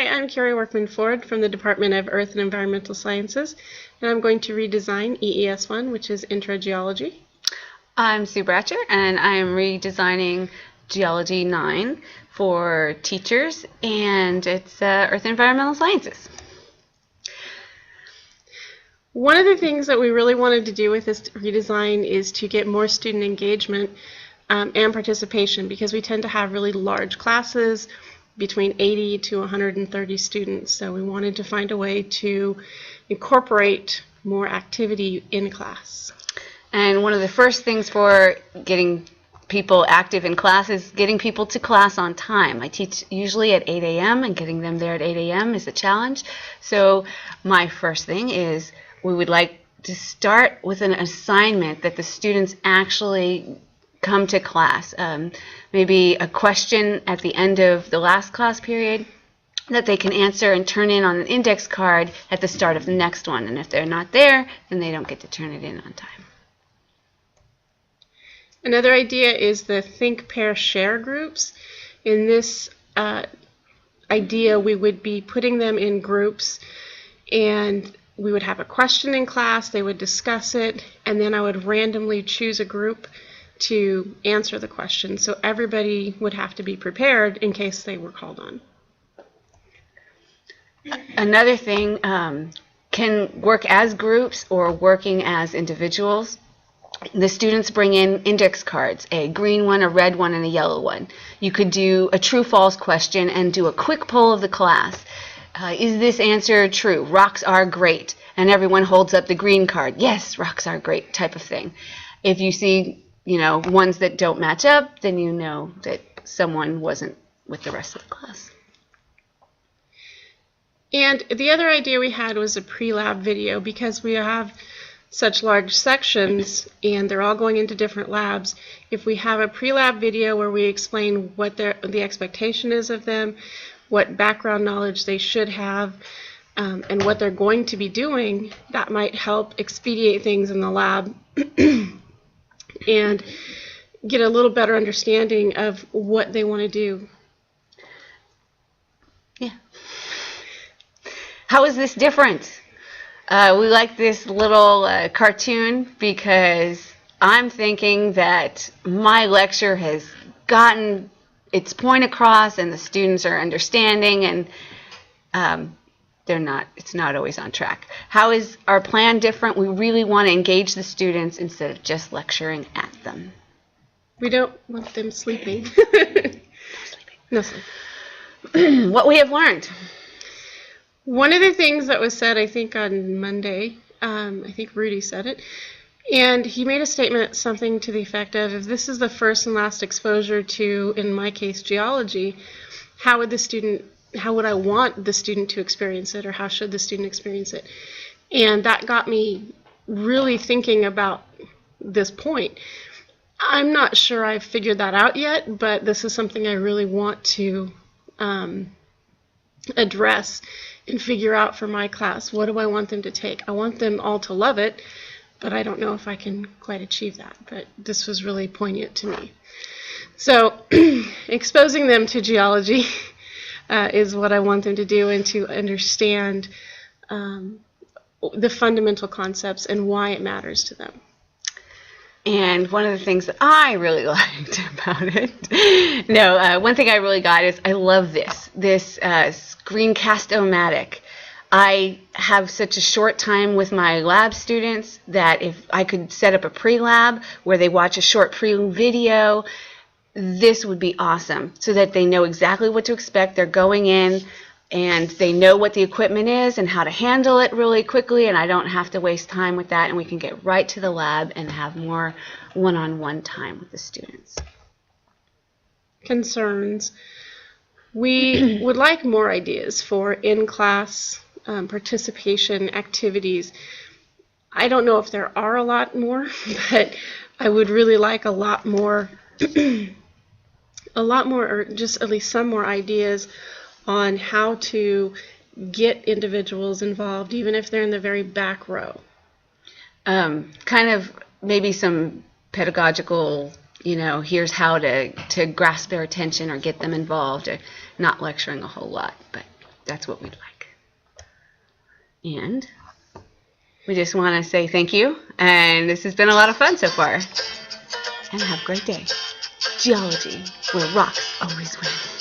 Hi, I'm Carrie Workman-Ford from the Department of Earth and Environmental Sciences, and I'm going to redesign EES1, which is Intro Geology. I'm Sue Bratcher, and I'm redesigning Geology 9 for teachers, and it's Earth and Environmental Sciences. One of the things that we really wanted to do with this redesign is to get more student engagement and participation, because we tend to have really large classes, between 80 to 130 students. So we wanted to find a way to incorporate more activity in class. And one of the first things for getting people active in class is getting people to class on time. I teach usually at 8 a.m. and getting them there at 8 a.m. is a challenge. So my first thing is we would like to start with an assignment that the students actually come to class. Maybe a question at the end of the last class period that they can answer and turn in on an index card at the start of the next one. And if they're not there, then they don't get to turn it in on time. Another idea is the Think, Pair, Share groups. In this idea, we would be putting them in groups, and we would have a question in class, they would discuss it, and then I would randomly choose a group to answer the question. So everybody would have to be prepared in case they were called on. Another thing can work as groups or working as individuals. The students bring in index cards, a green one, a red one, and a yellow one. You could do a true-false question and do a quick poll of the class. Is this answer true? Rocks are great. And everyone holds up the green card. Yes, rocks are great, type of thing. If you see ones that don't match up, then you know that someone wasn't with the rest of the class. And the other idea we had was a pre-lab video, because we have such large sections and they're all going into different labs. If we have a pre-lab video where we explain what the expectation is of them, what background knowledge they should have, and what they're going to be doing, that might help expedite things in the lab and get a little better understanding of what they want to do. Yeah. How is this different? We like this little cartoon because I'm thinking that my lecture has gotten its point across and the students are understanding, and it's not always on track. How is our plan different? We really want to engage the students instead of just lecturing at them. We don't want them sleeping. No sleep. What we have learned. One of the things that was said, I think on Monday, I think Rudy said it, and he made a statement, something to the effect of, if this is the first and last exposure to, in my case, geology, how would I want the student to experience it, or how should the student experience it? And that got me really thinking about this point. I'm not sure I've figured that out yet, but this is something I really want to address and figure out for my class. What do I want them to take? I want them all to love it, but I don't know if I can quite achieve that. But this was really poignant to me. So exposing them to geology is what I want them to do, and to understand the fundamental concepts and why it matters to them. And one of the things that I really liked about it, one thing I really got is I love this Screencast-O-Matic. I have such a short time with my lab students that if I could set up a pre-lab where they watch a short pre-video, this would be awesome, so that they know exactly what to expect. They're going in and they know what the equipment is and how to handle it really quickly, and I don't have to waste time with that, and we can get right to the lab and have more one-on-one time with the students. Concerns. We would like more ideas for in-class participation activities. I don't know if there are a lot more, but I would really like a lot more, or just at least some more ideas on how to get individuals involved, even if they're in the very back row. Kind of maybe some pedagogical, here's how to grasp their attention or get them involved, or not lecturing a whole lot, but That's what we'd like. And we just want to say thank you, and this has been a lot of fun so far. And have a great day. Geology, where rocks always win.